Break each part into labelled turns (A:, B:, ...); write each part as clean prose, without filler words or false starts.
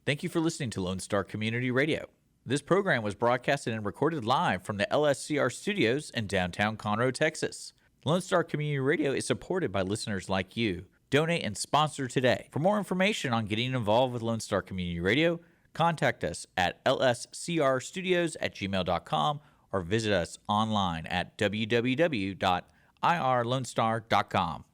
A: Thank you for listening to Lone Star Community Radio. This program was broadcasted and recorded live from the LSCR studios in downtown Conroe, Texas. Lone Star Community Radio is supported by listeners like you. Donate and sponsor today. For more information on getting involved with Lone Star Community Radio, contact us at lscrstudios@gmail.com or visit us online at www.irlonestar.com.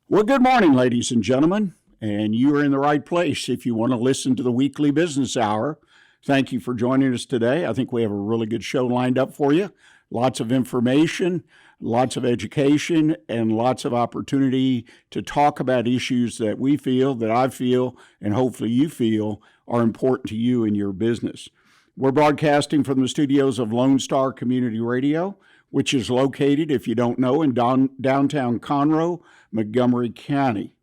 B: Well, good morning, ladies and gentlemen, and you are in the right place if you want to listen to the weekly business hour. Thank you for joining us today. I think we have a really good show lined up for you. Lots of information, lots of education, and lots of opportunity to talk about issues that we feel, that I feel, and hopefully you feel are important to you in your business. We're broadcasting from the studios of Lone Star Community Radio, which is located, if you don't know, in downtown Conroe, Montgomery County.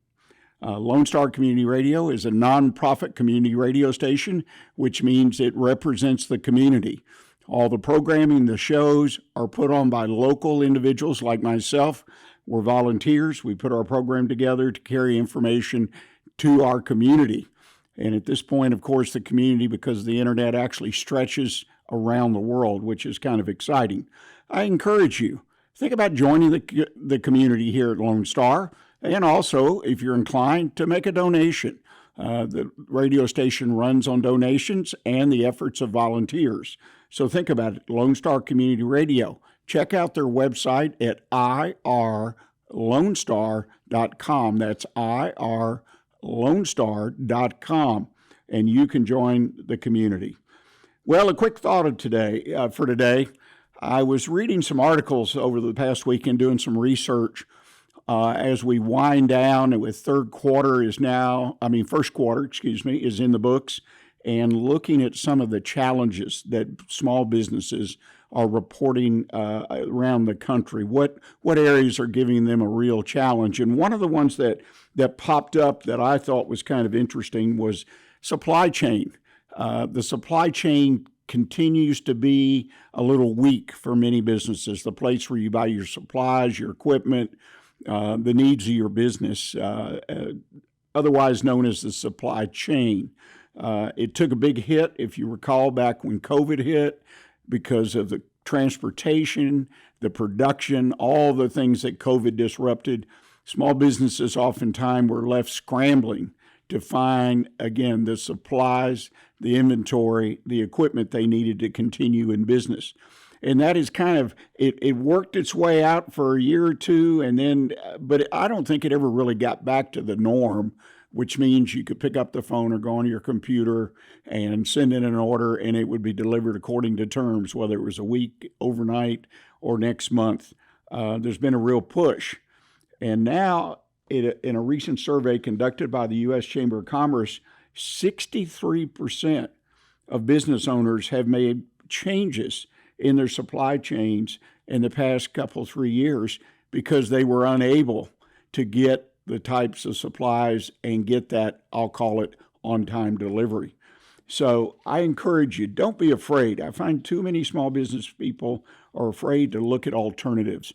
B: Lone Star Community Radio is a nonprofit community radio station, which means it represents the community. All the programming, the shows are put on by local individuals like myself. We're volunteers. We put our program together to carry information to our community. And at this point, of course, the community, because the internet actually stretches around the world, which is kind of exciting. I encourage you, think about joining the community here at Lone Star. And also, if you're inclined, to make a donation. The radio station runs on donations and the efforts of volunteers. So think about it, Lone Star Community Radio. Check out their website at irlonestar.com. That's irlonestar.com, and you can join the community. Well, a quick thought of for today. I was reading some articles over the past weekend, doing some research as we wind down with first quarter, is in the books, and looking at some of the challenges that small businesses are reporting around the country. What areas are giving them a real challenge? And one of the ones that popped up that I thought was kind of interesting was supply chain. The supply chain continues to be a little weak for many businesses, the place where you buy your supplies, your equipment, the needs of your business, otherwise known as the supply chain. It took a big hit, if you recall, back when COVID hit, because of the transportation, the production, all the things that COVID disrupted. Small businesses oftentimes were left scrambling to find, again, the supplies, the inventory, the equipment they needed to continue in business. And that is kind of, it worked its way out for a year or two, and then, but I don't think it ever really got back to the norm, which means you could pick up the phone or go on your computer and send in an order, and it would be delivered according to terms, whether it was a week, overnight, or next month. There's been a real push. And now, in a recent survey conducted by the U.S. Chamber of Commerce, 63% of business owners have made changes in their supply chains in the past 3 years because they were unable to get the types of supplies and get that, I'll call it, on-time delivery. So I encourage you, don't be afraid. I find too many small business people are afraid to look at alternatives.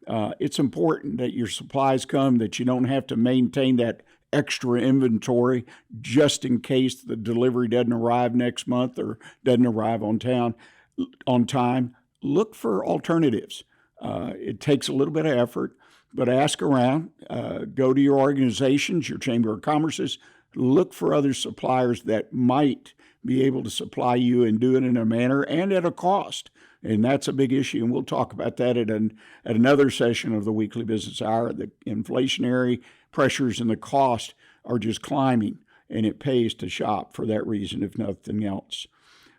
B: It's important that your supplies come, that you don't have to maintain that extra inventory just in case the delivery doesn't arrive next month or doesn't arrive on time. Look for alternatives. It takes a little bit of effort, but ask around. Go to your organizations, your Chamber of Commerce's. Look for other suppliers that might be able to supply you and do it in a manner and at a cost. And that's a big issue, and we'll talk about that at another session of the Weekly Business Hour. The inflationary pressures and the cost are just climbing, and it pays to shop for that reason, if nothing else.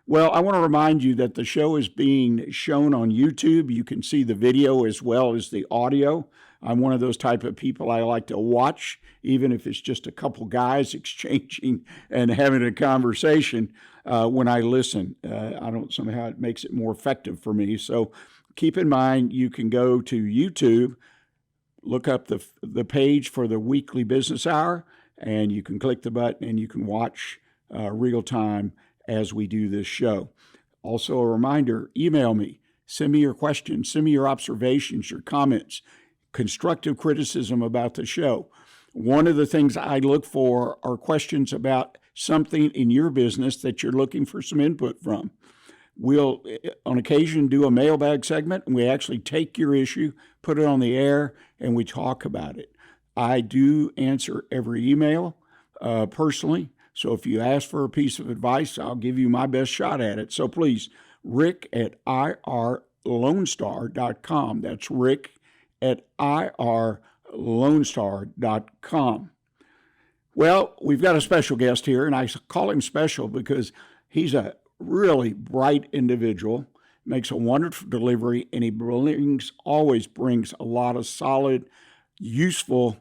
B: Well, I want to remind you that the show is being shown on YouTube. You can see the video as well as the audio. I'm one of those type of people I like to watch, even if it's just a couple guys exchanging and having a conversation when I listen. Somehow it makes it more effective for me. So keep in mind, you can go to YouTube, look up the page for the Weekly Business Hour, and you can click the button and you can watch real time as we do this show. Also, a reminder, email me, send me your questions, send me your observations, your comments, constructive criticism about the show. One of the things I look for are questions about something in your business that you're looking for some input from. We'll, on occasion, do a mailbag segment, and we actually take your issue, put it on the air, and we talk about it. I do answer every email personally, so if you ask for a piece of advice, I'll give you my best shot at it. So please, Rick at irlonestar.com. That's Rick at irlonestar.com. Well, we've got a special guest here, and I call him special because he's a really bright individual, makes a wonderful delivery, and he always brings a lot of solid, useful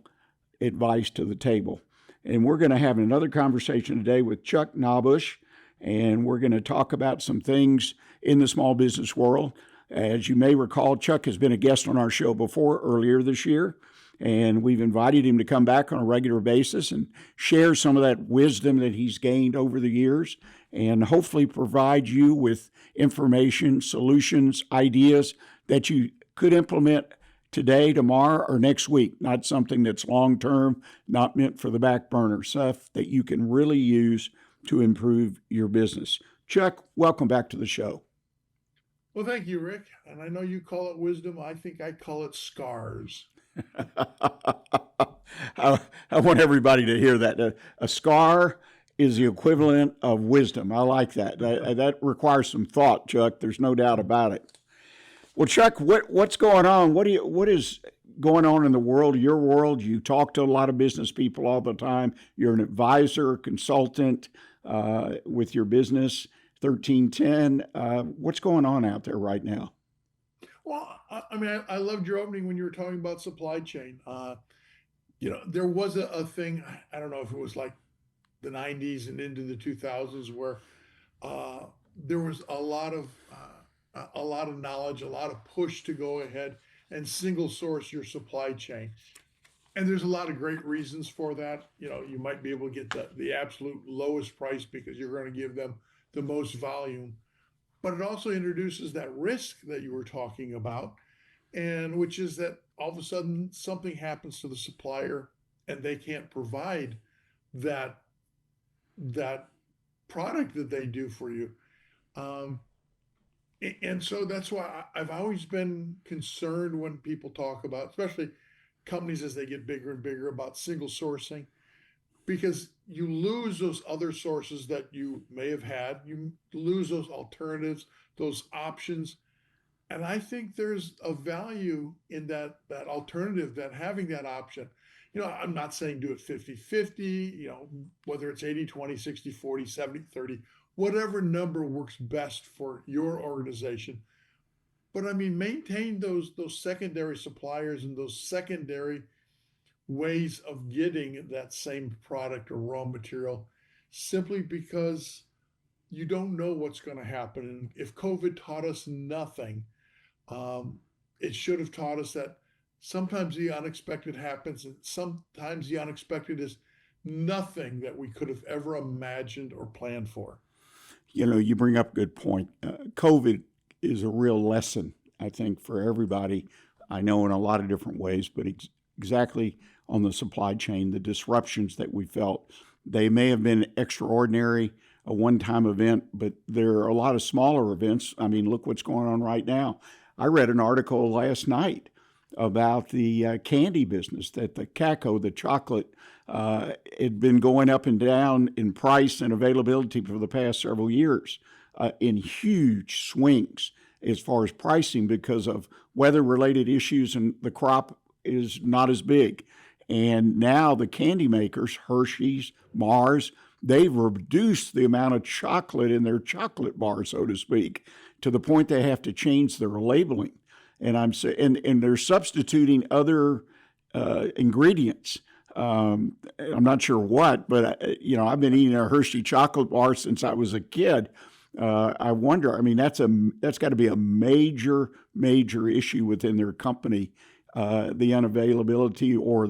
B: advice to the table. And we're going to have another conversation today with Chuck Knabusch, and we're going to talk about some things in the small business world. As you may recall, Chuck has been a guest on our show before earlier this year, and we've invited him to come back on a regular basis and share some of that wisdom that he's gained over the years and hopefully provide you with information, solutions, ideas that you could implement today, tomorrow, or next week. Not something that's long-term, not meant for the back burner, stuff that you can really use to improve your business. Chuck, welcome back to the show.
C: Well, thank you, Rick. And I know you call it wisdom. I think I call it scars.
B: I want everybody to hear that. A scar is the equivalent of wisdom. I like that. That requires some thought, Chuck. There's no doubt about it. Well, Chuck, what's going on? What is going on in the world, your world? You talk to a lot of business people all the time. You're an advisor, consultant with your business, 1310. What's going on out there right now?
C: Well, I mean, I loved your opening when you were talking about supply chain. There was a thing, I don't know if it was like the 90s and into the 2000s where there was a lot of knowledge, a lot of push to go ahead and single source your supply chain. And there's a lot of great reasons for that. You might be able to get the absolute lowest price because you're going to give them the most volume. But it also introduces that risk that you were talking about, and which is that all of a sudden something happens to the supplier and they can't provide that product that they do for you. And so that's why I've always been concerned when people talk about, especially companies as they get bigger and bigger, about single sourcing, because you lose those other sources that you may have had. You lose those alternatives, those options. And I think there's a value in that alternative, that having that option. I'm not saying do it 50-50, whether it's 80-20, 60-40, 70-30, whatever number works best for your organization. But I mean, maintain those secondary suppliers and those secondary ways of getting that same product or raw material, simply because you don't know what's going to happen. And if COVID taught us nothing, it should have taught us that sometimes the unexpected happens, and sometimes the unexpected is nothing that we could have ever imagined or planned for.
B: You bring up a good point. COVID is a real lesson, I think, for everybody. I know in a lot of different ways, but exactly on the supply chain, the disruptions that we felt, they may have been extraordinary, a one-time event, but there are a lot of smaller events. I mean, look what's going on right now. I read an article last night about the candy business, that the cacao, the chocolate, had been going up and down in price and availability for the past several years in huge swings as far as pricing because of weather-related issues, and the crop is not as big. And now the candy makers, Hershey's, Mars, they've reduced the amount of chocolate in their chocolate bar, so to speak, to the point they have to change their labeling. And and they're substituting other ingredients. I'm not sure what, but I've been eating a Hershey chocolate bar since I was a kid. I wonder. I mean, that's got to be a major issue within their company. The unavailability or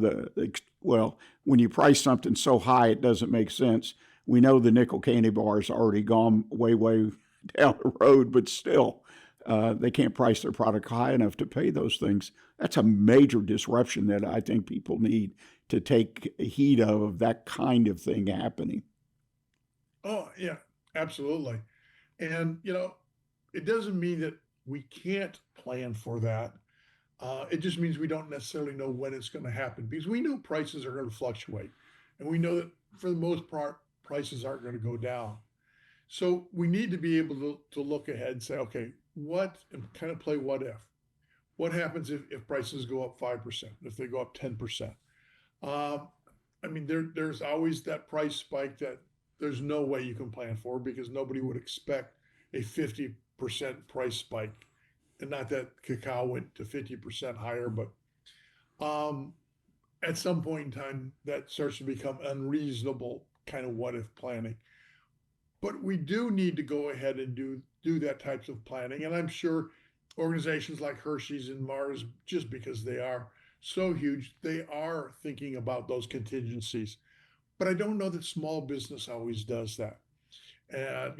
B: when you price something so high it doesn't make sense. We know the nickel candy bar has already gone way down the road, but still, they can't price their product high enough to pay those things. That's a major disruption that I think people need to take heed of that kind of thing happening.
C: Oh, yeah, absolutely. And, it doesn't mean that we can't plan for that. It just means we don't necessarily know when it's going to happen because we know prices are going to fluctuate. And we know that for the most part, prices aren't going to go down. So we need to be able to look ahead and say, okay, and kind of play what if? What happens if prices go up 5%, if they go up 10%? Um, I mean, there's always that price spike that there's no way you can plan for because nobody would expect a 50% price spike. And not that cacao went to 50% higher, but um, at some point in time, that starts to become unreasonable kind of what if planning. But we do need to go ahead and do that types of planning. And I'm sure organizations like Hershey's and Mars, just because they are so huge, they are thinking about those contingencies. But I don't know that small business always does that. And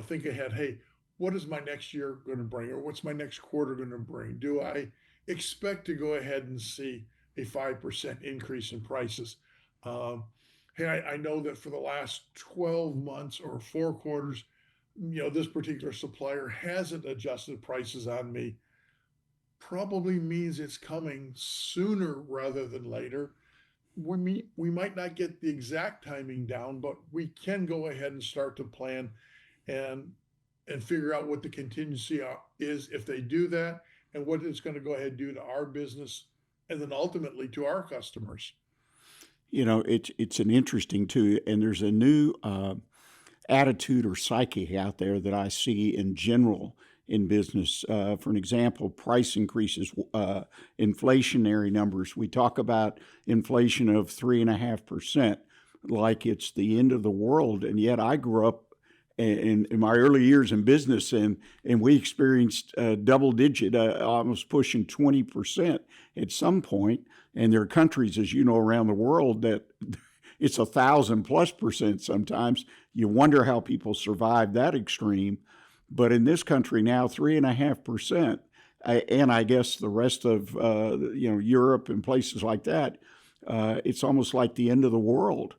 C: think ahead. Hey, what is my next year going to bring, or what's my next quarter going to bring? Do I expect to go ahead and see a 5% increase in prices? Um, hey, I know that for the last 12 months or 4 quarters, this particular supplier hasn't adjusted prices on me. Probably means it's coming sooner rather than later. We might not get the exact timing down, but we can go ahead and start to plan and figure out what the contingency is if they do that, and what it's going to go ahead and do to our business, and then ultimately to our customers.
B: It's an interesting too, and there's a new attitude or psyche out there that I see in general in business. For an example, price increases, inflationary numbers. We talk about inflation of 3.5%, like it's the end of the world, and yet I grew up in my early years in business, and we experienced double digit, almost pushing 20% at some point. And there are countries, as you know, around the world that it's 1,000+% sometimes. You wonder how people survive that extreme. But in this country now, 3.5%, and I guess the rest of Europe and places like that, it's almost like the end of the world.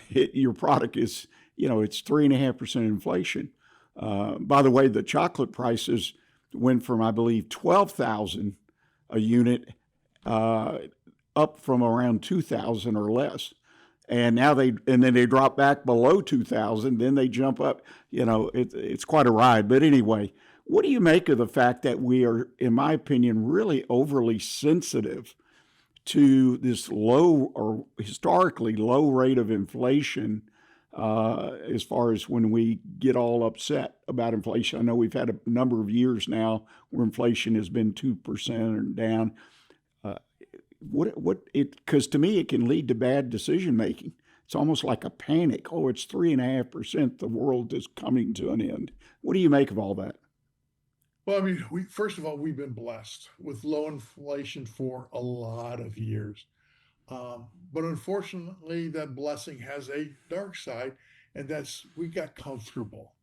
B: Your product is, it's 3.5% inflation. By the way, the chocolate prices went from, I believe, 12,000 a unit up from around 2,000 or less. And now then they drop back below 2,000, then they jump up. It's quite a ride. But anyway, what do you make of the fact that we are, in my opinion, really overly sensitive to this low or historically low rate of inflation as far as when we get all upset about inflation? I know we've had a number of years now where inflation has been 2% or down. Because to me, it can lead to bad decision making. It's almost like a panic. Oh, it's 3.5%. The world is coming to an end. What do you make of all that?
C: Well, I mean, first of all, we've been blessed with low inflation for a lot of years. But unfortunately, that blessing has a dark side, and that's we got comfortable.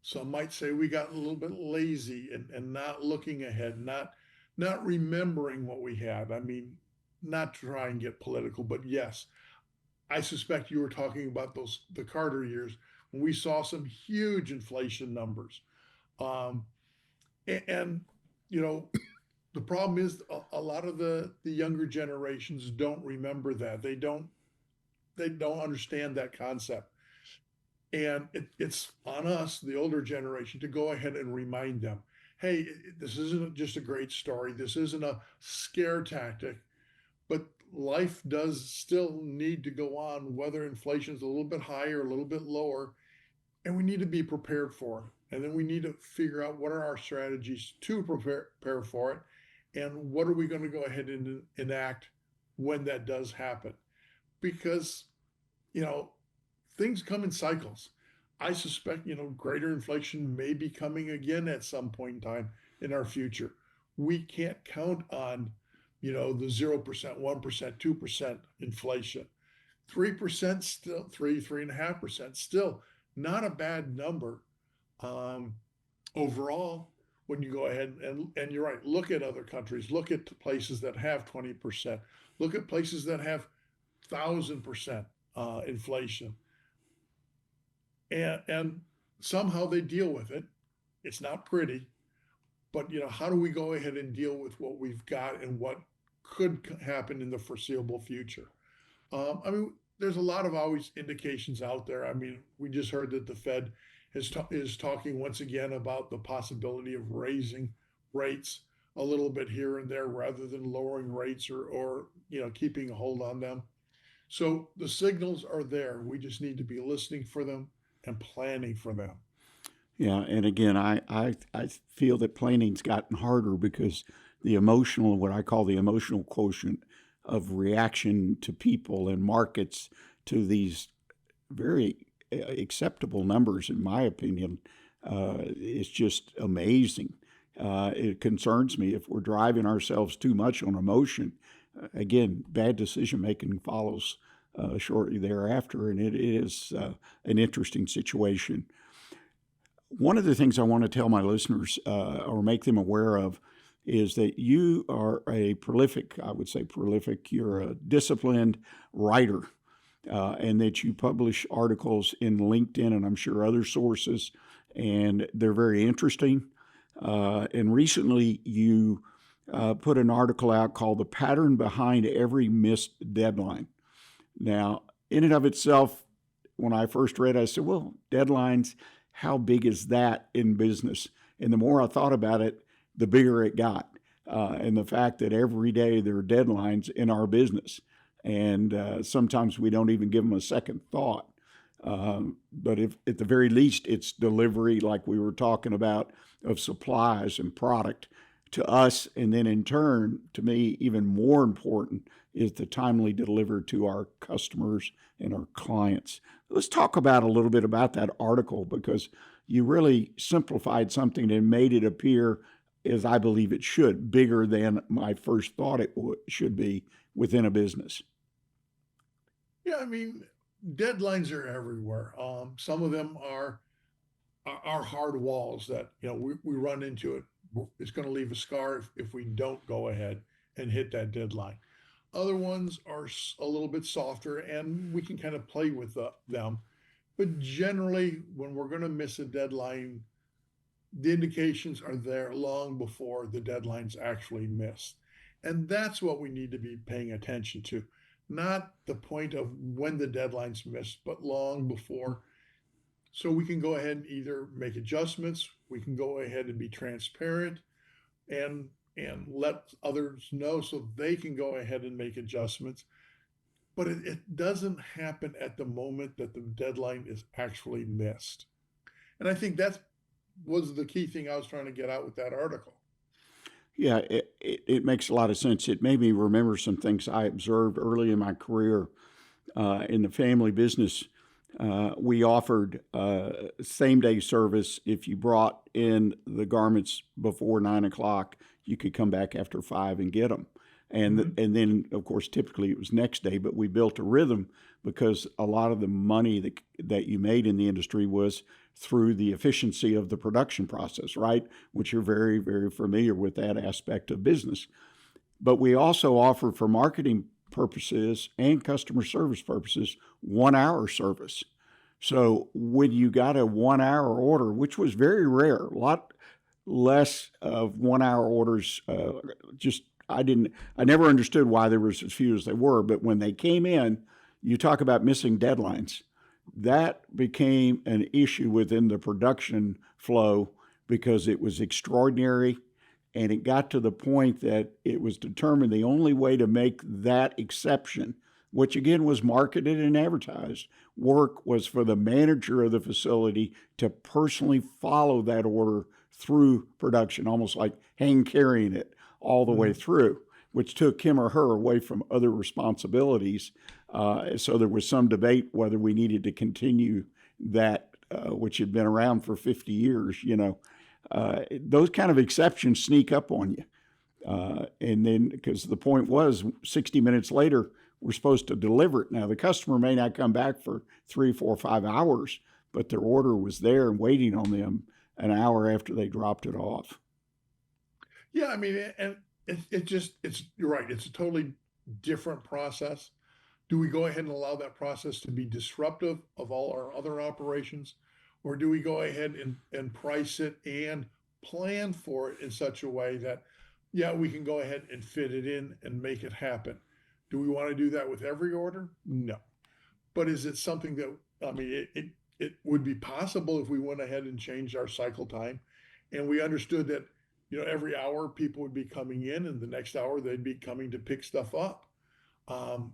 C: Some might say we got a little bit lazy and not looking ahead, not remembering what we had. I mean, not to try and get political, but yes, I suspect you were talking about the Carter years when we saw some huge inflation numbers. Um, and you know, the problem is a lot of the younger generations don't remember that. They don't understand that concept. And it's on us, the older generation, to go ahead and remind them, hey, this isn't just a great story. This isn't a scare tactic, but life does still need to go on, whether inflation is a little bit higher, a little bit lower, and we need to be prepared for it. And then we need to figure out what are our strategies to prepare for it, and what are we going to go ahead and enact when that does happen. Because, you know, things come in cycles. I suspect, greater inflation may be coming again at some point in time in our future. We can't count on, the 0%, 1%, 2% inflation. 3% still, 3.5% still not a bad number. Um, Overall, when you go ahead and you're right, look at other countries, look at places that have 20%, look at places that have 1,000% inflation. and somehow they deal with it. It's not pretty, but how do we go ahead and deal with what we've got and what could happen in the foreseeable future? I mean, there's a lot of always indications out there. I mean, we just heard that the Fed is talking once again about the possibility of raising rates a little bit here and there rather than lowering rates or keeping a hold on them. So the signals are there. We just need to be listening for them and planning for them.
B: Yeah, and again, I feel that planning's gotten harder because what I call the emotional quotient of reaction to people and markets to these very acceptable numbers, in my opinion, is just amazing. It concerns me if we're driving ourselves too much on emotion. Again, bad decision making follows shortly thereafter, and it is an interesting situation. One of the things I want to tell my listeners or make them aware of is that you are you're a disciplined writer, and that you publish articles in LinkedIn and I'm sure other sources, and they're very interesting. And recently you put an article out called "The Pattern Behind Every Missed Deadline." Now, in and of itself, when I first read it, I said, well, deadlines, how big is that in business? And the more I thought about it, the bigger it got. And the fact that every day there are deadlines in our business. And sometimes we don't even give them a second thought. But if at the very least it's delivery, like we were talking about, of supplies and product to us, and then in turn, to me, even more important is the timely delivery to our customers and our clients. Let's talk about a little bit about that article, because you really simplified something and made it appear, as I believe it should, bigger than my first thought it should be within a business.
C: Yeah, I mean, deadlines are everywhere. Some of them are hard walls that we run into it. It's going to leave a scar if we don't go ahead and hit that deadline. Other ones are a little bit softer, and we can kind of play with them. But generally, when we're going to miss a deadline, the indications are there long before the deadline's actually missed. And that's what we need to be paying attention to. Not the point of when the deadline's missed, but long before. So we can go ahead and either make adjustments, we can go ahead and be transparent and let others know so they can go ahead and make adjustments. But it doesn't happen at the moment that the deadline is actually missed. And I think that was the key thing I was trying to get out with that article.
B: Yeah, it makes a lot of sense. It made me remember some things I observed early in my career in the family business. We offered same day service. If you brought in the garments before 9 o'clock, you could come back after 5 and get them. And then, of course, typically it was next day, but we built a rhythm because a lot of the money that you made in the industry was through the efficiency of the production process, right? Which you're very, very familiar with that aspect of business. But we also offer, for marketing purposes and customer service purposes, 1 hour service. So when you got a 1 hour order, which was very rare, a lot less of 1 hour orders, I never understood why there was as few as they were, but when they came in, you talk about missing deadlines. That became an issue within the production flow because it was extraordinary, and it got to the point that it was determined the only way to make that exception, which again was marketed and advertised, work, was for the manager of the facility to personally follow that order through production, almost like hand carrying it all the way through, which took him or her away from other responsibilities. So there was some debate whether we needed to continue that, which had been around for 50 years. Those kind of exceptions sneak up on you. And then, because the point was 60 minutes later, we're supposed to deliver it. Now, the customer may not come back for 3, 4, 5 hours, but their order was there and waiting on them an hour after they dropped it off.
C: Yeah, I mean, and you're right. It's a totally different process. Do we go ahead and allow that process to be disruptive of all our other operations? Or do we go ahead and price it and plan for it in such a way that, yeah, we can go ahead and fit it in and make it happen? Do we want to do that with every order? No. But is it something that, I mean, it would be possible if we went ahead and changed our cycle time and we understood that, every hour people would be coming in and the next hour they'd be coming to pick stuff up.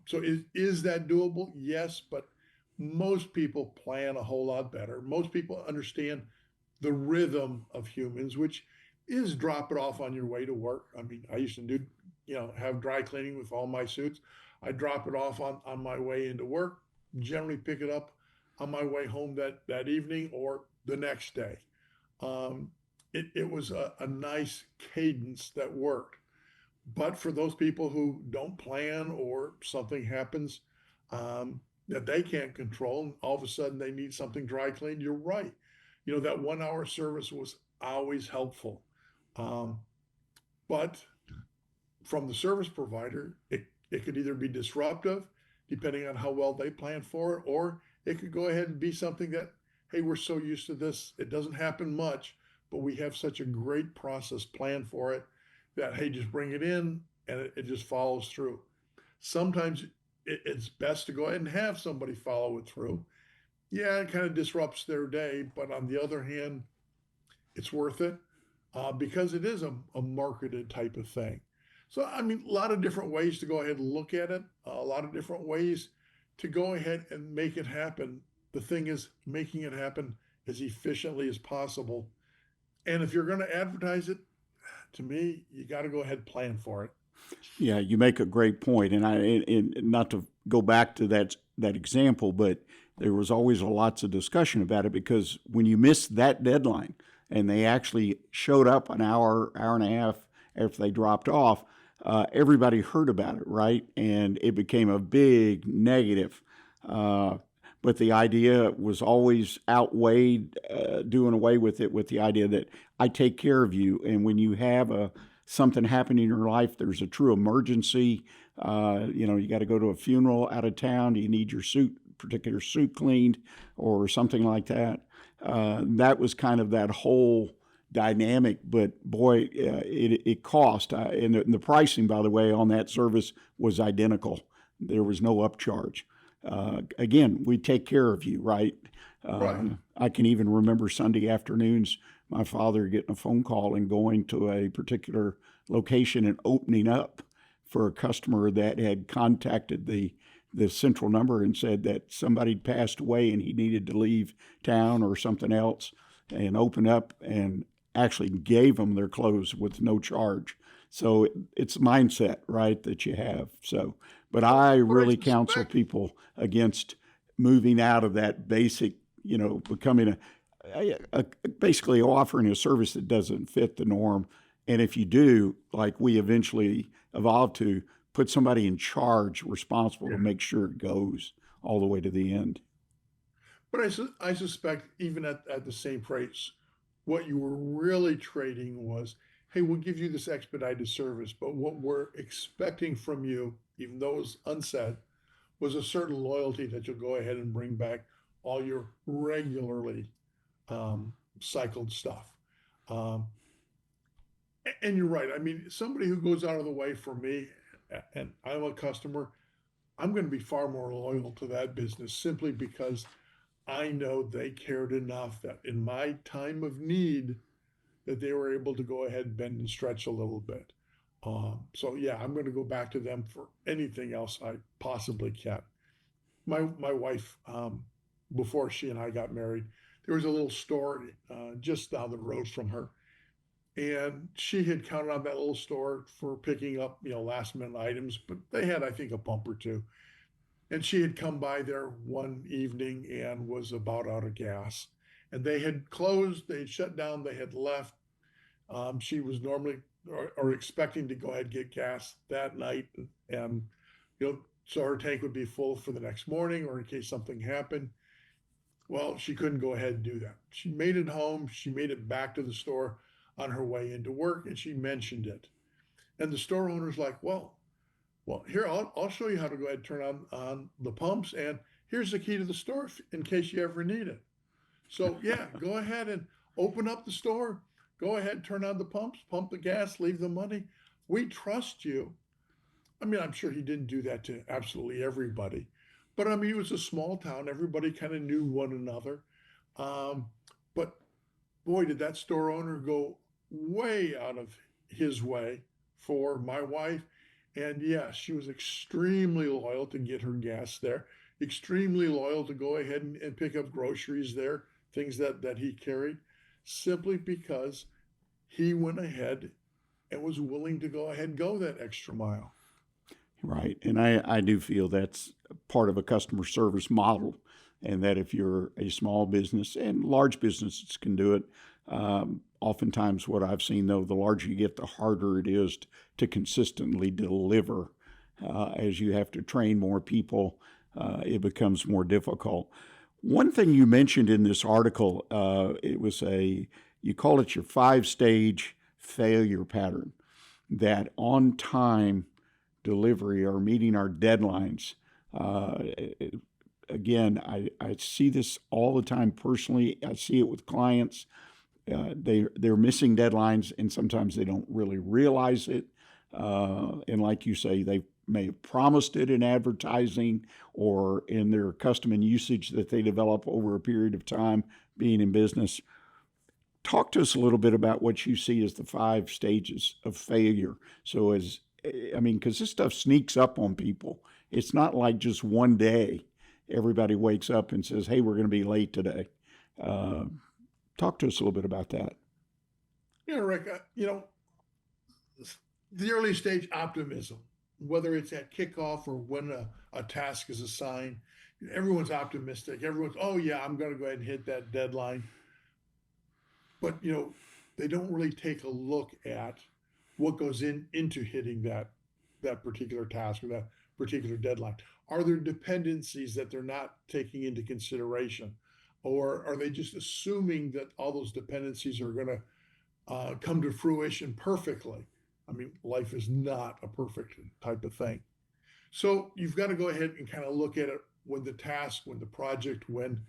C: So is that doable? Yes, but most people plan a whole lot better. Most people understand the rhythm of humans, which is drop it off on your way to work. I mean, I used to do, have dry cleaning with all my suits. I drop it off on my way into work, generally pick it up on my way home that evening or the next day. It was a nice cadence that worked. But for those people who don't plan or something happens that they can't control, and all of a sudden they need something dry cleaned, you're right. That 1 hour service was always helpful. Um, but from the service provider, it could either be disruptive, depending on how well they plan for it, or it could go ahead and be something that, hey, we're so used to this, it doesn't happen much, but we have such a great process planned for it that, hey, just bring it in and it just follows through. Sometimes it's best to go ahead and have somebody follow it through. Yeah, it kind of disrupts their day, but on the other hand, it's worth it because it is a marketed type of thing. So, I mean, a lot of different ways to go ahead and look at it, a lot of different ways to go ahead and make it happen. The thing is making it happen as efficiently as possible. And if you're going to advertise it, to me, you got to go ahead and plan for it.
B: Yeah, you make a great point, and not to go back to that example, but there was always lots of discussion about it because when you missed that deadline and they actually showed up an hour and a half after they dropped off, everybody heard about it, right? And it became a big negative. But the idea was always outweighed doing away with it with the idea that I take care of you. And when you have something happen in your life, there's a true emergency. You got to go to a funeral out of town. You need your particular suit cleaned or something like that. That was kind of that whole dynamic, but boy, it cost. And the pricing, by the way, on that service was identical. There was no upcharge. Again, we take care of you, right?
C: Right.
B: I can even remember Sunday afternoons, my father getting a phone call and going to a particular location and opening up for a customer that had contacted the central number and said that somebody passed away and he needed to leave town or something else, and open up and actually gave them their clothes with no charge. So it's mindset, right, that you have. So, but I really counsel people against moving out of that basic, becoming basically offering a service that doesn't fit the norm. And if you do, like we eventually evolved to, put somebody in charge, responsible to make sure it goes all the way to the end.
C: But I suspect even at the same price, what you were really trading was, hey, we'll give you this expedited service, but what we're expecting from you, even though it was unsaid, was a certain loyalty that you'll go ahead and bring back all your regularly cycled stuff. Um, and you're right. I mean, somebody who goes out of the way for me, and I'm a customer, I'm going to be far more loyal to that business simply because I know they cared enough that in my time of need, that they were able to go ahead and bend and stretch a little bit. So yeah, I'm going to go back to them for anything else I possibly can. My wife, before she and I got married, there was a little store just down the road from her, and she had counted on that little store for picking up last minute items, but they had, I think, a pump or two. And she had come by there one evening and was about out of gas. And they had closed, they had shut down, they had left. She was normally or expecting to go ahead and get gas that night. And, so her tank would be full for the next morning or in case something happened. Well, she couldn't go ahead and do that. She made it home. She made it back to the store on her way into work and she mentioned it. And the store owner's like, well, Well, here, I'll show you how to go ahead and turn on the pumps, and here's the key to the store in case you ever need it. So yeah, go ahead and open up the store. Go ahead, turn on the pumps, pump the gas, leave the money. We trust you. I mean, I'm sure he didn't do that to absolutely everybody, but I mean, it was a small town. Everybody kind of knew one another. Um, but boy, did that store owner go way out of his way for my wife. And yes, she was extremely loyal to get her gas there, extremely loyal to go ahead and pick up groceries there, things that he carried, simply because he went ahead and was willing to go ahead and go that extra mile.
B: Right. And I do feel that's part of a customer service model. And that if you're a small business, and large businesses can do it, oftentimes what I've seen, though, the larger you get, the harder it is to consistently deliver. As you have to train more people, it becomes more difficult. One thing you mentioned in this article, you call it your 5-stage failure pattern, that on time delivery or meeting our deadlines. Again, I see this all the time personally. I see it with clients. They're missing deadlines, and sometimes they don't really realize it. And like you say, they may have promised it in advertising or in their custom and usage that they develop over a period of time being in business. Talk to us a little bit about what you see as the 5 stages of failure. So because this stuff sneaks up on people. It's not like just one day everybody wakes up and says, hey, we're going to be late today. Talk to us a little bit about that.
C: Yeah, Rick, the early stage optimism, whether it's at kickoff or when a task is assigned, everyone's optimistic. Everyone's, oh yeah, I'm going to go ahead and hit that deadline. But, they don't really take a look at what goes into hitting that particular task or that particular deadline. Are there dependencies that they're not taking into consideration? Or are they just assuming that all those dependencies are going to come to fruition perfectly? I mean, life is not a perfect type of thing. So you've got to go ahead and kind of look at it when the task, when the project, when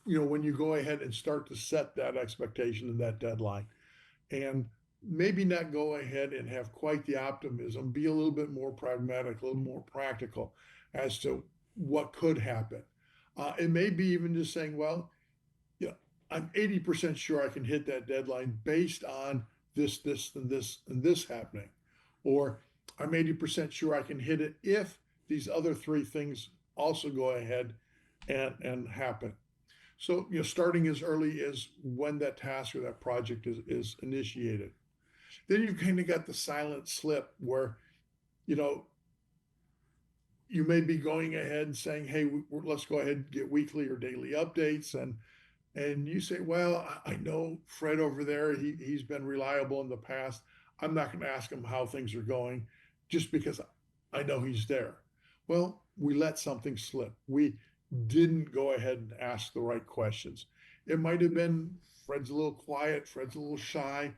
C: you go ahead and start to set that expectation and that deadline. And maybe not go ahead and have quite the optimism, be a little bit more pragmatic, a little more practical as to what could happen. It may be even just saying, well, I'm 80% sure I can hit that deadline based on this, and this, and this happening. Or I'm 80% sure I can hit it if these other 3 things also go ahead and happen. So, starting as early as when that task or that project is initiated. Then you've kind of got the silent slip where, you may be going ahead and saying, hey, let's go ahead and get weekly or daily updates. And you say, well, I know Fred over there, he's been reliable in the past. I'm not going to ask him how things are going just because I know he's there. Well, we let something slip. We didn't go ahead and ask the right questions. It might have been Fred's a little quiet, Fred's a little shy.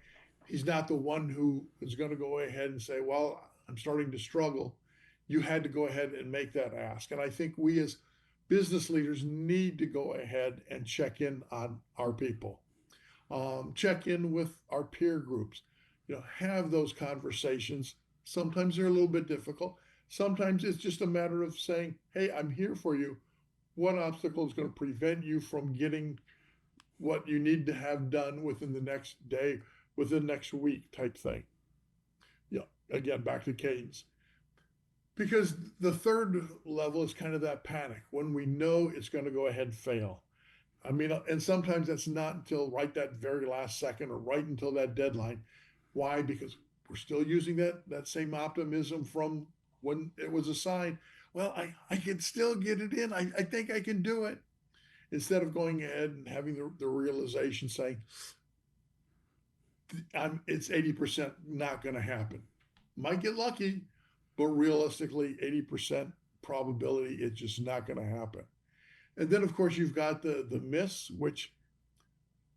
C: He's not the one who is going to go ahead and say, well, I'm starting to struggle. You had to go ahead and make that ask. And I think we as business leaders need to go ahead and check in on our people, check in with our peer groups, have those conversations. Sometimes they're a little bit difficult. Sometimes it's just a matter of saying, hey, I'm here for you. What obstacle is going to prevent you from getting what you need to have done within the next day, within the next week type thing? Again, back to cadence. Because the third level is kind of that panic when we know it's going to go ahead and fail. I mean, and sometimes that's not until right that very last second or right until that deadline. Why? Because we're still using that same optimism from when it was assigned. Well, I can still get it in. I think I can do it. Instead of going ahead and having the realization saying, it's 80% not going to happen. Might get lucky, but realistically, 80% probability it's just not going to happen. And then, of course, you've got the miss, which,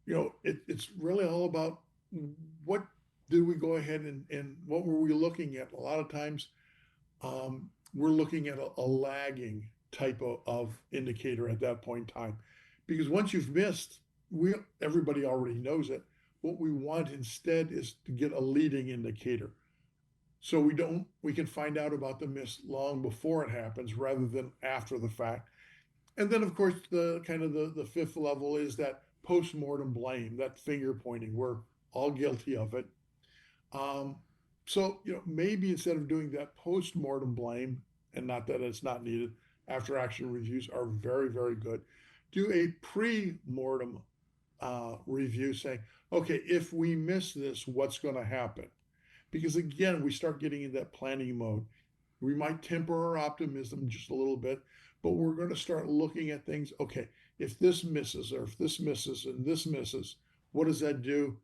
C: it's really all about what did we go ahead and what were we looking at? A lot of times we're looking at a lagging type of indicator at that point in time. Because once you've missed, everybody already knows it. What we want instead is to get a leading indicator. So we can find out about the miss long before it happens rather than after the fact. And then of course the fifth level is that post-mortem blame, that finger pointing. We're all guilty of it. Um, so maybe instead of doing that post-mortem blame, and not that it's not needed, after action reviews are very, very good. Do a pre-mortem review saying, okay, if we miss this, what's going to happen? Because again, we start getting in that planning mode. We might temper our optimism just a little bit, but we're going to start looking at things. Okay, if this misses, or if this misses and this misses, what does that do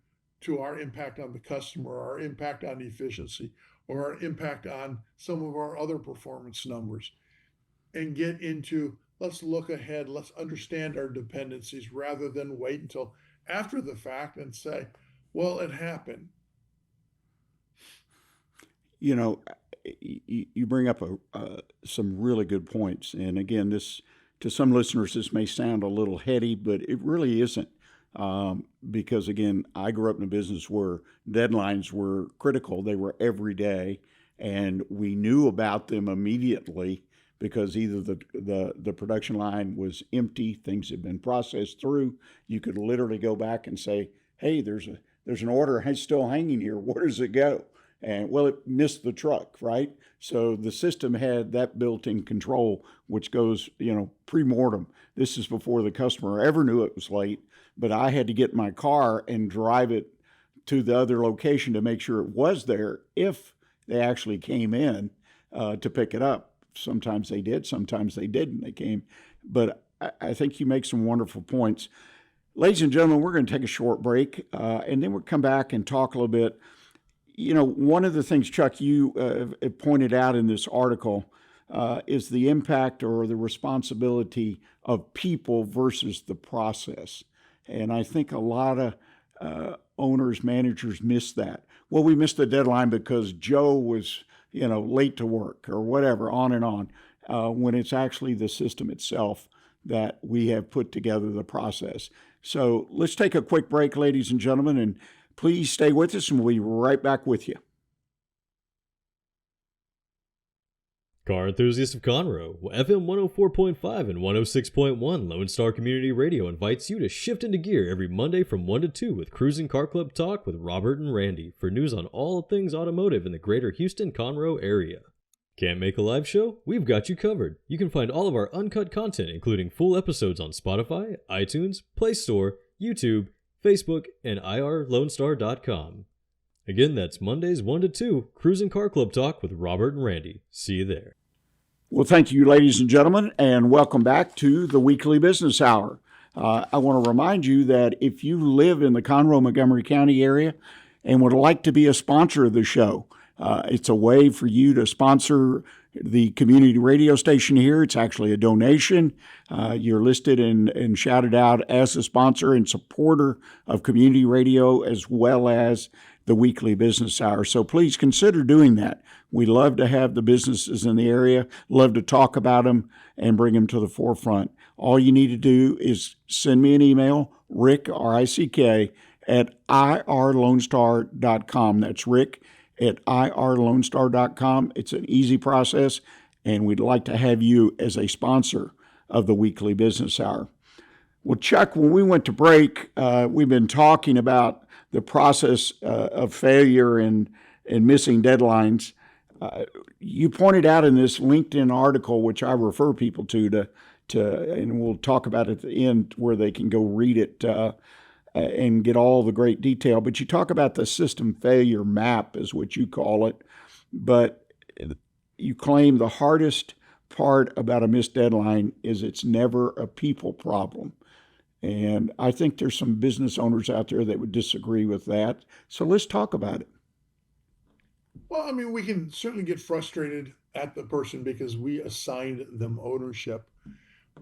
C: to our impact on the customer, our impact on efficiency, or our impact on some of our other performance numbers? And get into, let's look ahead, let's understand our dependencies rather than wait until after the fact and say, well, it happened.
B: You bring up some really good points. And again, this, to some listeners, this may sound a little heady, but it really isn't. Because again, I grew up in a business where deadlines were critical. They were every day, and we knew about them immediately because either the production line was empty, things had been processed through. You could literally go back and say, hey, there's an order still hanging here. Where does it go? And well, it missed the truck, right? So the system had that built-in control, which goes, pre-mortem. This is before the customer ever knew it was late, but I had to get my car and drive it to the other location to make sure it was there if they actually came in to pick it up. Sometimes they did, sometimes they didn't. They came. But I think you make some wonderful points. Ladies and gentlemen, we're going to take a short break, and then we'll come back and talk a little bit. One of the things, Chuck, you pointed out in this article is the impact or the responsibility of people versus the process. And I think a lot of owners, managers miss that. Well, we missed the deadline because Joe was, late to work or whatever, on and on, when it's actually the system itself that we have put together the process. So let's take a quick break, ladies and gentlemen, and please stay with us, and we'll be right back with you.
D: Car enthusiasts of Conroe, FM 104.5 and 106.1 Lone Star Community Radio invites you to shift into gear every Monday from 1 to 2 with Cruising Car Club Talk with Robert and Randy for news on all things automotive in the greater Houston-Conroe area. Can't make a live show? We've got you covered. You can find all of our uncut content, including full episodes on Spotify, iTunes, Play Store, YouTube, Facebook, and irlonestar.com. Again, that's Mondays 1 to 2, Cruising Car Club Talk with Robert and Randy. See you there.
B: Well, thank you, ladies and gentlemen, and welcome back to the Weekly Business Hour. I want to remind you that if you live in the Conroe, Montgomery County area and would like to be a sponsor of the show, it's a way for you to sponsor the community radio station here. It's actually a donation. You're listed and shouted out as a sponsor and supporter of community radio as well as the Weekly Business Hour. So please consider doing that. We love to have the businesses in the area, love to talk about them and bring them to the forefront. All you need to do is send me an email, Rick, R-I-C-K, at irlonestar.com. That's Rick at irlonestar.com. It's an easy process, and we'd like to have you as a sponsor of the Weekly Business Hour. Well, Chuck, when we went to break, we've been talking about the process of failure and missing deadlines. You pointed out in this LinkedIn article, which I refer people to, and we'll talk about it at the end where they can go read it and get all the great detail. But you talk about the system failure map, is what you call it. But you claim the hardest part about a missed deadline is it's never a people problem. And I think there's some business owners out there that would disagree with that. So let's talk about it.
C: Well, I mean, we can certainly get frustrated at the person because we assigned them ownership.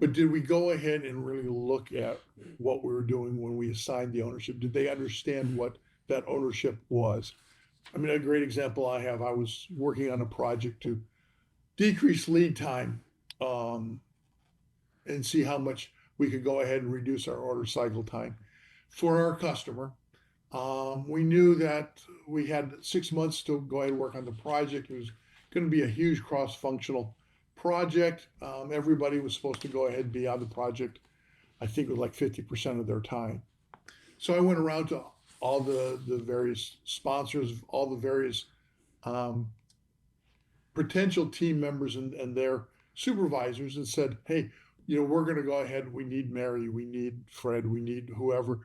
C: But did we go ahead and really look at what we were doing when we assigned the ownership? Did they understand what that ownership was? I mean, a great example I have, I was working on a project to decrease lead time, and see how much we could go ahead and reduce our order cycle time for our customer. We knew that we had 6 months to go ahead and work on the project. It was going to be a huge cross-functional project. Everybody was supposed to go ahead and be on the project. I think it was like 50% of their time. So I went around to all the various sponsors, all the various potential team members and their supervisors, and said, hey, we're going to go ahead. We need Mary, we need Fred, we need whoever,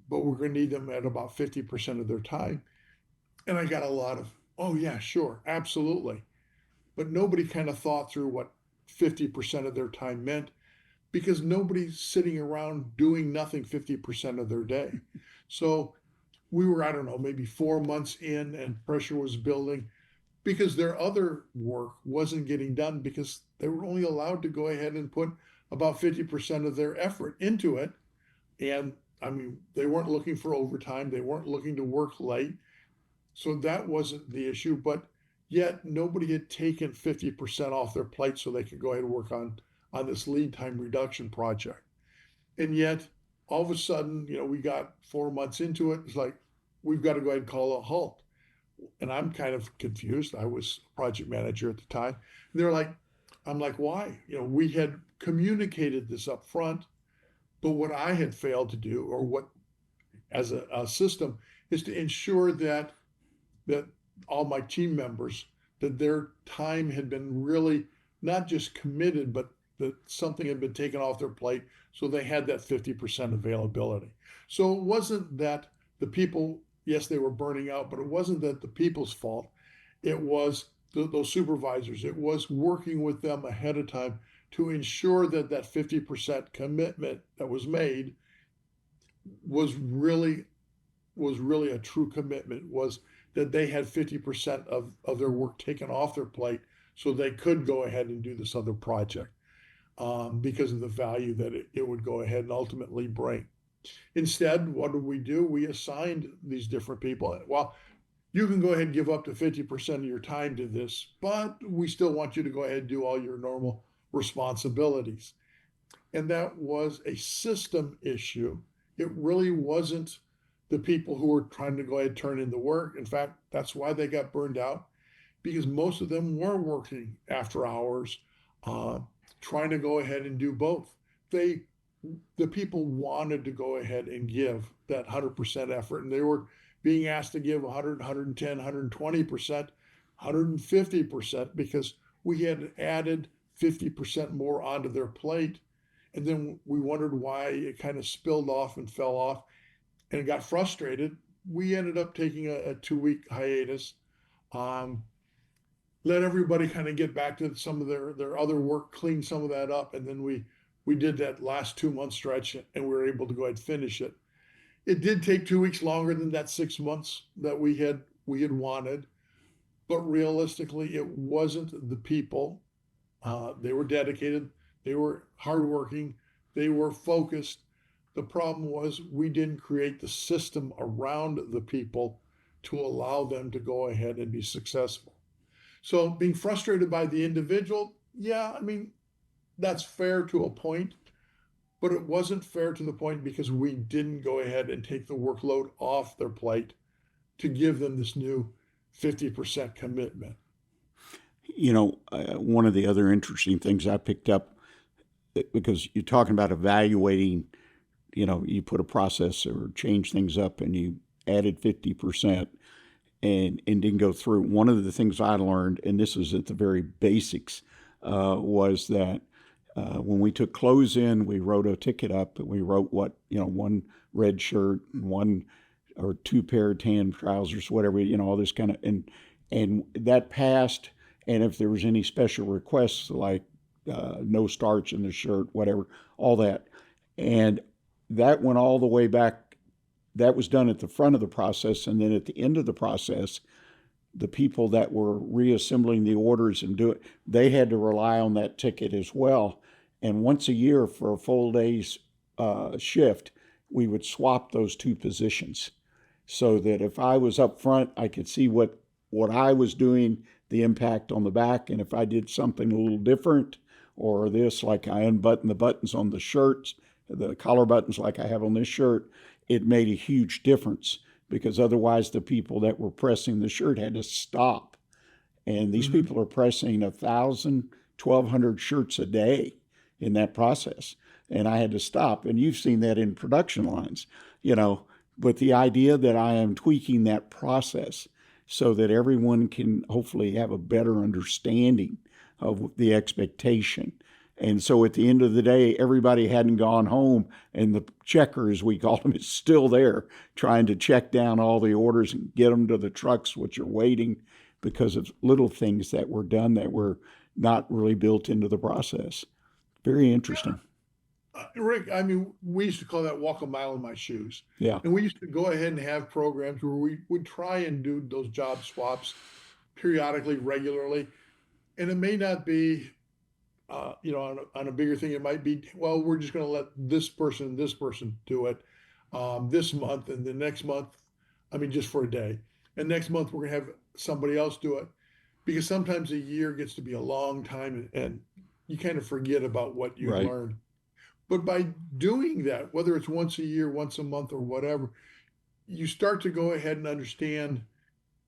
C: but we're going to need them at about 50% of their time. And I got a lot of, oh yeah, sure, absolutely. But nobody kind of thought through what 50% of their time meant, because nobody's sitting around doing nothing 50% of their day. So we were, I don't know, maybe 4 months in, and pressure was building because their other work wasn't getting done, because they were only allowed to go ahead and put about 50% of their effort into it. And I mean, they weren't looking for overtime. They weren't looking to work late. So that wasn't the issue, but yet nobody had taken 50% off their plate so they could go ahead and work on this lead time reduction project. And yet all of a sudden, we got 4 months into it. It's like, we've got to go ahead and call a halt. And I'm kind of confused. I was project manager at the time. And they're like, I'm like, why? We had communicated this up front, but what I had failed to do, or what as a system, is to ensure that all my team members, that their time had been really not just committed, but that something had been taken off their plate, so they had that 50% availability. So it wasn't that the people, yes, they were burning out, but it wasn't that the people's fault. It was those supervisors. It was working with them ahead of time to ensure that 50% commitment that was made was really a true commitment, was that they had 50% of their work taken off their plate so they could go ahead and do this other project, because of the value that it would go ahead and ultimately bring. Instead, what did we do? We assigned these different people. Well, you can go ahead and give up to 50% of your time to this, but we still want you to go ahead and do all your normal responsibilities. And that was a system issue. It really wasn't the people who were trying to go ahead and turn in the work. In fact, that's why they got burned out, because most of them were working after hours, trying to go ahead and do both. The people wanted to go ahead and give that 100% effort, and they were being asked to give 100, 110, 120%, 150%, because we had added 50% more onto their plate. And then we wondered why it kind of spilled off and fell off, and it got frustrated. We ended up taking a 2-week hiatus, let everybody kind of get back to some of their other work, clean some of that up, and then we did that last 2-month stretch, and we were able to go ahead and finish it. It did take 2 weeks longer than that 6 months that we had wanted, but realistically, it wasn't the people. They were dedicated, they were hardworking, they were focused. The problem was we didn't create the system around the people to allow them to go ahead and be successful. So being frustrated by the individual, yeah, I mean, that's fair to a point, but it wasn't fair to the point because we didn't go ahead and take the workload off their plate to give them this new 50% commitment.
B: One of the other interesting things I picked up, because you're talking about evaluating, you put a process or change things up and you added 50% and didn't go through. One of the things I learned, and this is at the very basics, was that when we took clothes in, we wrote a ticket up, and we wrote what, one red shirt, one or 2 pair of tan trousers, whatever, all this kind of, and that passed. And if there was any special requests, like no starch in the shirt, whatever, all that. And that went all the way back. That was done at the front of the process. And then at the end of the process, the people that were reassembling the orders and do it, they had to rely on that ticket as well. And once a year for a full day's shift, we would swap those 2 positions, so that if I was up front, I could see what I was doing the impact on the back. And if I did something a little different, or this, like I unbutton the buttons on the shirts, the collar buttons like I have on this shirt, it made a huge difference, because otherwise the people that were pressing the shirt had to stop. And these people are pressing 1,000, 1,200 shirts a day in that process. And I had to stop. And you've seen that in production lines, but the idea that I am tweaking that process so that everyone can hopefully have a better understanding of the expectation. And so at the end of the day, everybody hadn't gone home, and the checker, as we call them, is still there trying to check down all the orders and get them to the trucks, which are waiting, because of little things that were done that were not really built into the process. Very interesting.
C: Rick, I mean, we used to call that walk a mile in my shoes.
B: Yeah.
C: And we used to go ahead and have programs where we would try and do those job swaps periodically, regularly. And it may not be, on a bigger thing. It might be, well, we're just going to let this person do it this month, and the next month, just for a day. And next month, we're going to have somebody else do it. Because sometimes a year gets to be a long time, and you kind of forget about what you've learned. But by doing that, whether it's once a year, once a month, or whatever, you start to go ahead and understand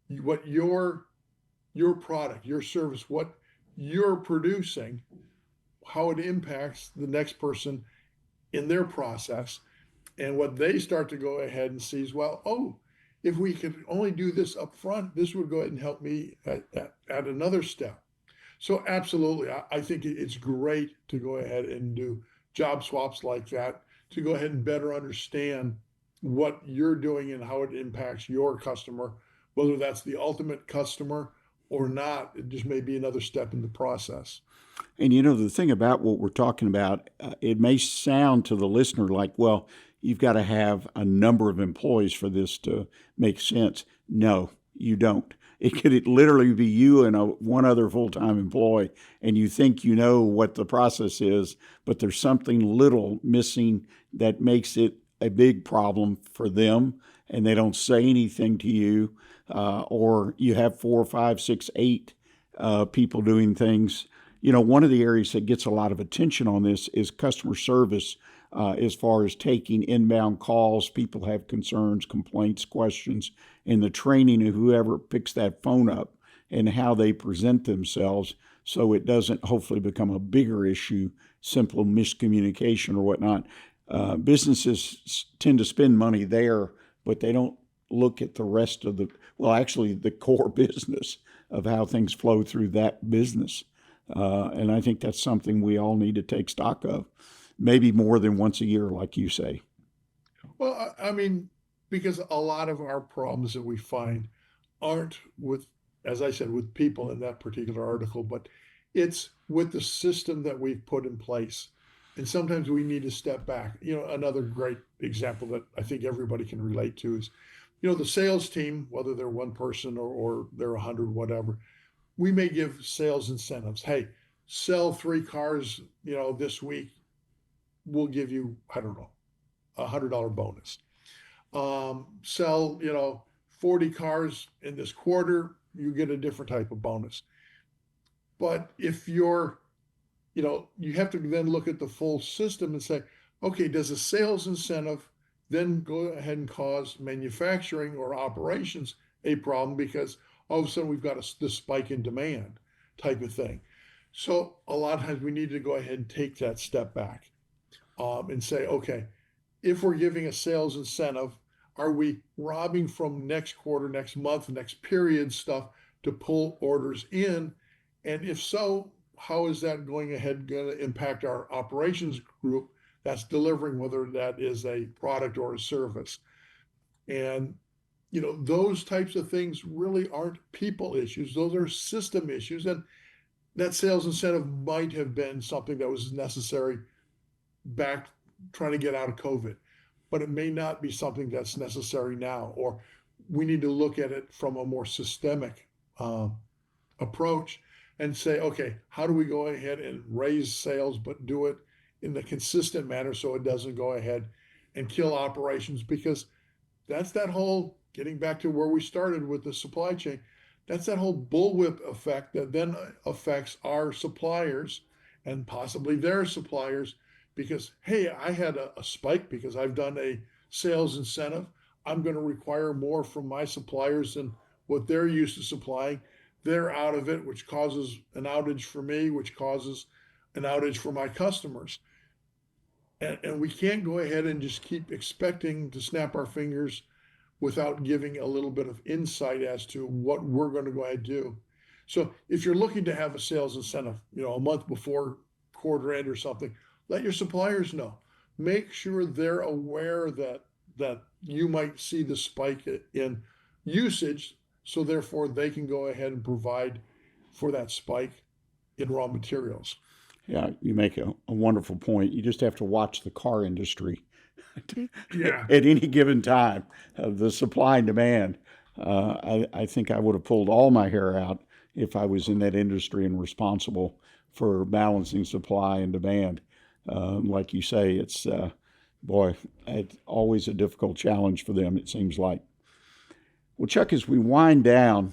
C: what your product, your service, what you're producing, how it impacts the next person in their process. And what they start to go ahead and see is, well, if we could only do this up front, this would go ahead and help me at another step. So absolutely, I think it's great to go ahead and do job swaps like that, to go ahead and better understand what you're doing and how it impacts your customer, whether that's the ultimate customer or not. It just may be another step in the process.
B: And the thing about what we're talking about, it may sound to the listener like, well, you've got to have a number of employees for this to make sense. No, you don't. It could literally be you and one other full-time employee, and you think you know what the process is, but there's something little missing that makes it a big problem for them, and they don't say anything to you, or you have 4, 5, 6, 8 people doing things. One of the areas that gets a lot of attention on this is customer service. As far as taking inbound calls, people have concerns, complaints, questions, and the training of whoever picks that phone up and how they present themselves, so it doesn't hopefully become a bigger issue, simple miscommunication or whatnot. Businesses tend to spend money there, but they don't look at the rest of the core business of how things flow through that business. And I think that's something we all need to take stock of. Maybe more than once a year, like you say.
C: Well, because a lot of our problems that we find aren't with, as I said, with people in that particular article, but it's with the system that we've put in place. And sometimes we need to step back. Another great example that I think everybody can relate to is, the sales team, whether they're one person or they're 100, whatever, we may give sales incentives. Hey, sell 3 cars, this week. We'll give you, I don't know, $100 bonus. Sell, 40 cars in this quarter, you get a different type of bonus. But if you have to then look at the full system and say, okay, does a sales incentive then go ahead and cause manufacturing or operations a problem, because all of a sudden we've got this spike in demand type of thing. So a lot of times we need to go ahead and take that step back. And say, okay, if we're giving a sales incentive, are we robbing from next quarter, next month, next period stuff to pull orders in? And if so, how is that going to impact our operations group that's delivering, whether that is a product or a service? And, those types of things really aren't people issues. Those are system issues. And that sales incentive might have been something that was necessary back trying to get out of COVID, but it may not be something that's necessary now, or we need to look at it from a more systemic approach and say, okay, how do we go ahead and raise sales, but do it in a consistent manner so it doesn't go ahead and kill operations? Because that's that whole getting back to where we started with the supply chain. That's that whole bullwhip effect that then affects our suppliers and possibly their suppliers because, hey, I had a spike because I've done a sales incentive. I'm going to require more from my suppliers than what they're used to supplying. They're out of it, which causes an outage for me, which causes an outage for my customers. And we can't go ahead and just keep expecting to snap our fingers without giving a little bit of insight as to what we're going to go ahead and do. So if you're looking to have a sales incentive, a month before quarter end or something, let your suppliers know. Make sure they're aware that you might see the spike in usage, so therefore they can go ahead and provide for that spike in raw materials.
B: Yeah, you make a wonderful point. You just have to watch the car industry.
C: Yeah.
B: At any given time, the supply and demand. I think I would have pulled all my hair out if I was in that industry and responsible for balancing supply and demand. Like you say, it's always a difficult challenge for them, it seems like. Well, Chuck, as we wind down,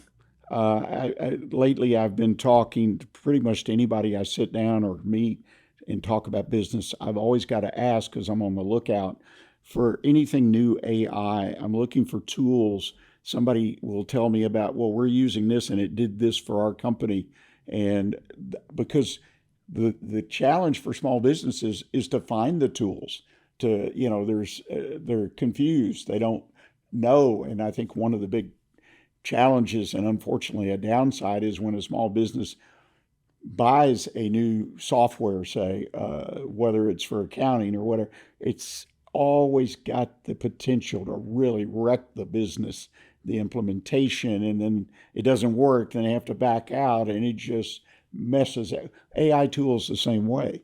B: lately I've been talking to pretty much to anybody I sit down or meet and talk about business. I've always got to ask, because I'm on the lookout for anything new AI. I'm looking for tools. Somebody will tell me about, well, we're using this and it did this for our company. And because the challenge for small businesses is to find the tools. They're confused. They don't know. And I think one of the big challenges, and unfortunately a downside, is when a small business buys a new software, say, whether it's for accounting or whatever, it's always got the potential to really wreck the business, the implementation, and then it doesn't work, then they have to back out, and it just messes up. AI tools the same way.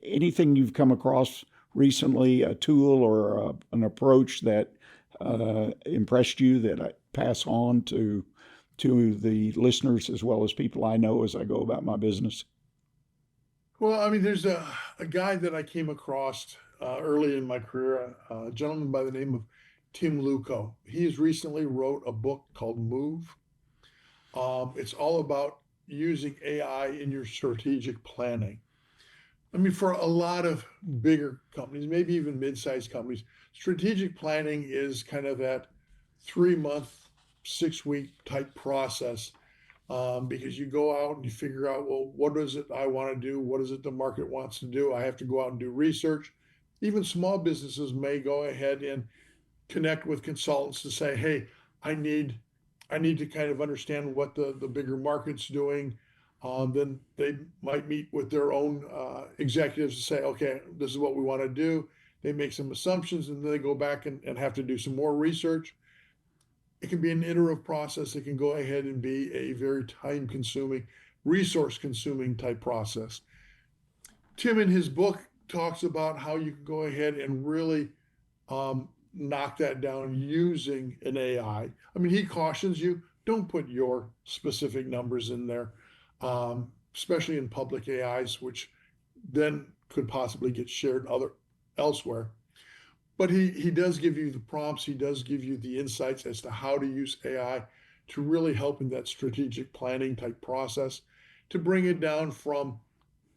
B: Anything you've come across recently, a tool or an approach that impressed you that I pass on to the listeners as well as people I know as I go about my business?
C: Well, I mean, there's a guy that I came across early in my career, a gentleman by the name of Tim Luco. He has recently wrote a book called Move. It's all about using AI in your strategic planning. I mean, for a lot of bigger companies, maybe even mid-sized companies, strategic planning is kind of that 3-month, 6-week type process because you go out and you figure out, well, what is it I want to do? What is it the market wants to do? I have to go out and do research. Even small businesses may go ahead and connect with consultants to say, hey, I need to kind of understand what the bigger market's doing. Then they might meet with their own executives to say, okay, this is what we want to do. They make some assumptions and then they go back and have to do some more research. It can be an iterative process. It can go ahead and be a very time-consuming, resource-consuming type process. Tim, in his book, talks about how you can go ahead and really knock that down using an AI. I mean, he cautions you, don't put your specific numbers in there, especially in public AIs, which then could possibly get shared elsewhere. But he does give you the prompts, he does give you the insights as to how to use AI to really help in that strategic planning type process, to bring it down from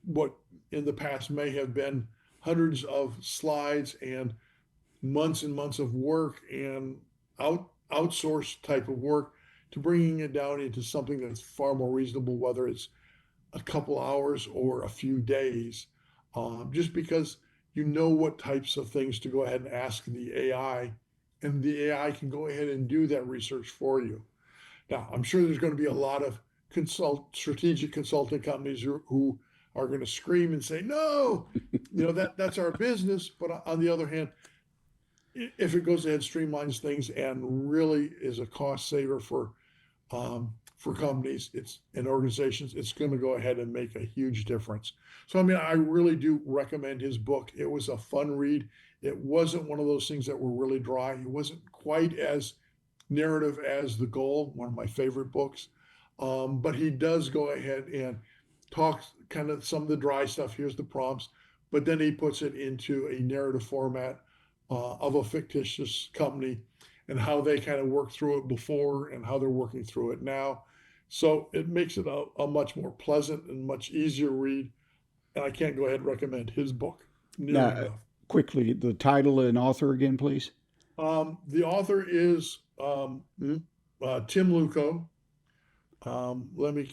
C: what in the past may have been hundreds of slides and months of work and outsourced type of work, to bringing it down into something that's far more reasonable, whether it's a couple hours or a few days, just because you know what types of things to go ahead and ask the AI, and the AI can go ahead and do that research for you. Now, I'm sure there's going to be a lot of strategic consulting companies who are going to scream and say, no, that's our business. But on the other hand, if it goes ahead, streamlines things, and really is a cost saver for companies and organizations, it's going to go ahead and make a huge difference. So, I mean, I really do recommend his book. It was a fun read. It wasn't one of those things that were really dry. It wasn't quite as narrative as The Goal, one of my favorite books. But he does go ahead and talk kind of some of the dry stuff. Here's the prompts, but then he puts it into a narrative format of a fictitious company and how they kind of worked through it before and how they're working through it now. So it makes it a much more pleasant and much easier read. And I can't go ahead and recommend his book nearly
B: Now,
C: enough.
B: quickly, the title and author again, please.
C: The author is Tim Luco. Let me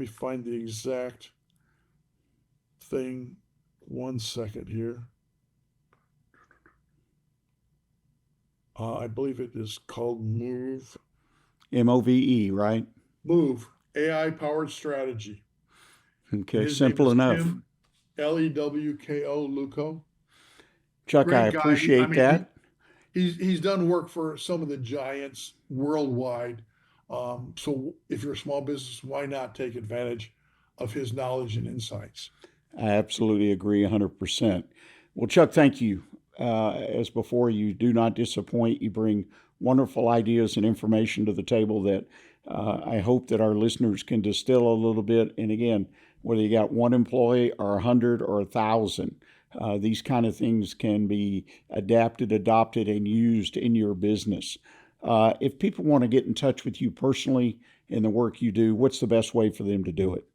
C: find the exact thing. 1 second here. I believe it is called Move.
B: MOVE, right?
C: Move, AI powered strategy.
B: Okay,
C: His
B: simple
C: name is
B: enough.
C: Tim, Lewko, Luco.
B: Chuck, I
C: Great guy.
B: appreciate that.
C: He's done work for some of the giants worldwide. So if you're a small business, why not take advantage of his knowledge and insights?
B: I absolutely agree 100%. Well, Chuck, thank you. As before, you do not disappoint. You bring wonderful ideas and information to the table that I hope that our listeners can distill a little bit. And again, whether you got one employee or 100 or 1,000, these kind of things can be adapted, adopted, and used in your business. If people want to get in touch with you personally in the work you do, what's the best way for them to do it?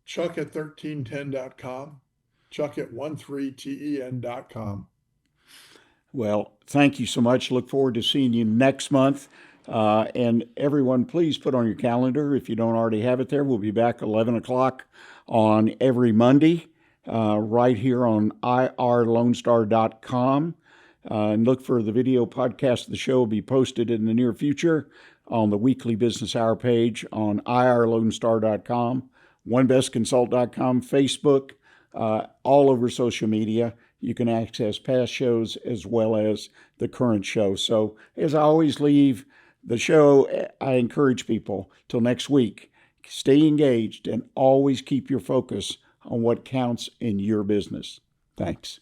C: Chuck at 1310.com, Chuck at 13ten.com.
B: Well, thank you so much. Look forward to seeing you next month. And everyone, please put on your calendar, if you don't already have it there, we'll be back 11 o'clock on every Monday, right here on irlonestar.com. And look for the video podcast of the show will be posted in the near future on the weekly business hour page on irlonestar.com, onebestconsult.com, Facebook, all over social media. You can access past shows as well as the current show. So as I always leave the show, I encourage people till next week, stay engaged and always keep your focus on what counts in your business. Thanks.